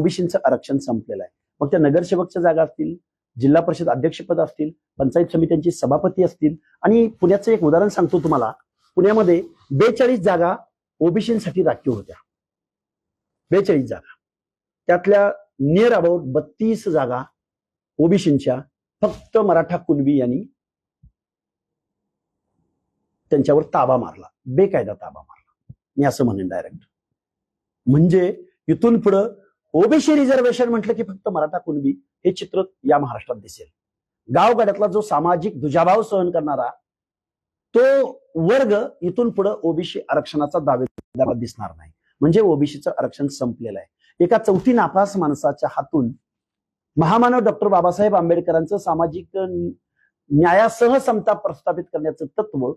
ओबीसीचं आरक्षण संपलेलं आहे. मग त्या नगरसेवकच्या जागा असतील, जिल्हा परिषद अध्यक्षपद असतील, पंचायत समित्यांची सभापती असतील. आणि पुण्याचं एक उदाहरण सांगतो तुम्हाला. पुण्यामध्ये 42 जागा ओबीसीसाठी राखीव होत्या. 42 जागा, त्यातल्या नियर अबाउट 32 जागा ओबीसीच्या फक्त मराठा कुणबी यांनी त्यांच्यावर ताबा मारला, बेकायदा ताबा मारला, मी असं म्हणेन डायरेक्ट. म्हणजे इथून पुढं ओबीसी रिझर्वेशन म्हटलं की फक्त मराठा कुणबी हे चित्र या महाराष्ट्रात दिसेल. गावगाड्यातला जो सामाजिक दुजाभाव सहन करणारा तो वर्ग इथून पुढे ओबीसी आरक्षणाचा दावेदार दिसणार नाही. म्हणजे ओबीसीचं आरक्षण संपलेलं आहे. एका चौथी नापास माणसाच्या हातून महामानव डॉक्टर बाबासाहेब आंबेडकरांचं सामाजिक न्यायासह समता प्रस्थापित करण्याचं तत्व,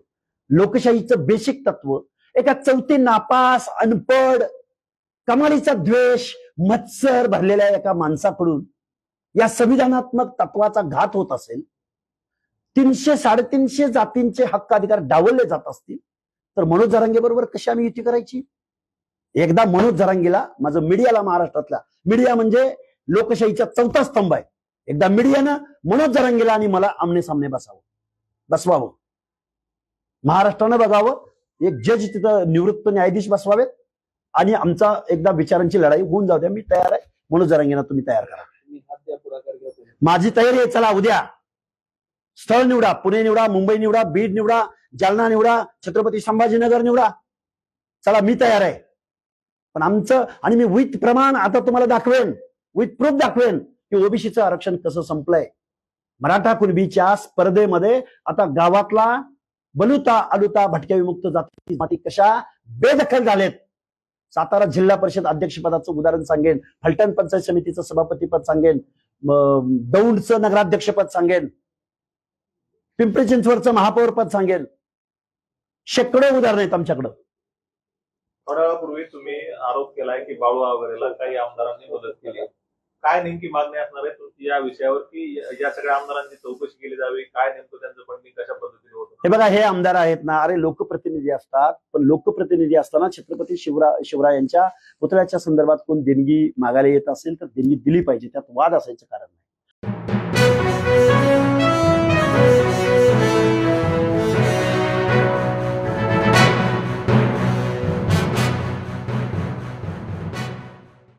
लोकशाहीचं बेसिक तत्व, एका चौथी नापास अनपढ कमालीचा द्वेष मत्सर भरलेल्या एका माणसाकडून या संविधानात्मक तत्वाचा घात होत असेल, 300-350 जातींचे हक्क अधिकार डावलले जात असतील, तर मनोज जरांगे बरोबर कशी आम्ही युती करायची? एकदा मनोज जरांगेला, माझं मीडियाला, महाराष्ट्रातल्या मीडिया म्हणजे लोकशाहीचा चौथा स्तंभ आहे, एकदा मीडियानं मनोज जरांगेला आणि मला आमने सामने बसवावं. महाराष्ट्रानं बघावं, एक जज तिथं निवृत्त न्यायाधीश बसवावेत आणि आमचा एकदा विचारांची लढाई होऊन जाऊ द्या. मी तयार आहे. मनोज जरांगेला तुम्ही तयार करा. माझी तयारी आहे. चला उद्या स्थळ निवडा, पुणे निवडा, मुंबई निवडा, बीड निवडा, जालना निवडा, छत्रपती संभाजीनगर निवडा. चला मी तयार आहे. पण आमचं, आणि मी विथ प्रमाण आता तुम्हाला दाखवेन, विथ प्रूफ दाखवेन की ओबीसीचं आरक्षण कसं संपलंय. मराठा कुणबीच्या स्पर्धेमध्ये आता गावातला बलुता अलुता भटक्या विमुक्त जाती कशा बेदखल झालेत. सातारा जिल्हा परिषद अध्यक्षपदाचं उदाहरण सांगेन, फलटण पंचायत समितीचं सभापतीपद सांगेन, दौंडचं नगराध्यक्षपद सांगेन, पिंपरी चिंचवडचं महापौर पद सांगेन. शेकडो उदाहरण आहेत आमच्याकडं. थोड्या वेळापूर्वी तुम्ही आरोप केलाय की बाळू आघरेला काही आमदारांनी मदत केली. काय नेमकी मागणी असणार आहे तुमची या विषयावर, की या सगळ्या आमदारांची चौकशी केली जावी? काय नेमकं त्यांचं फंडिंग कशा पद्धतीने होतं? हे बघा, हे आमदार आहेत ना, अरे लोकप्रतिनिधी असतात, पण लोकप्रतिनिधी असताना छत्रपती शिवरायांच्या पुतळ्याच्या संदर्भात कोण देणगी मागायला येत असेल तर देणगी दिली पाहिजे, त्यात वाद असायचं कारण नाही.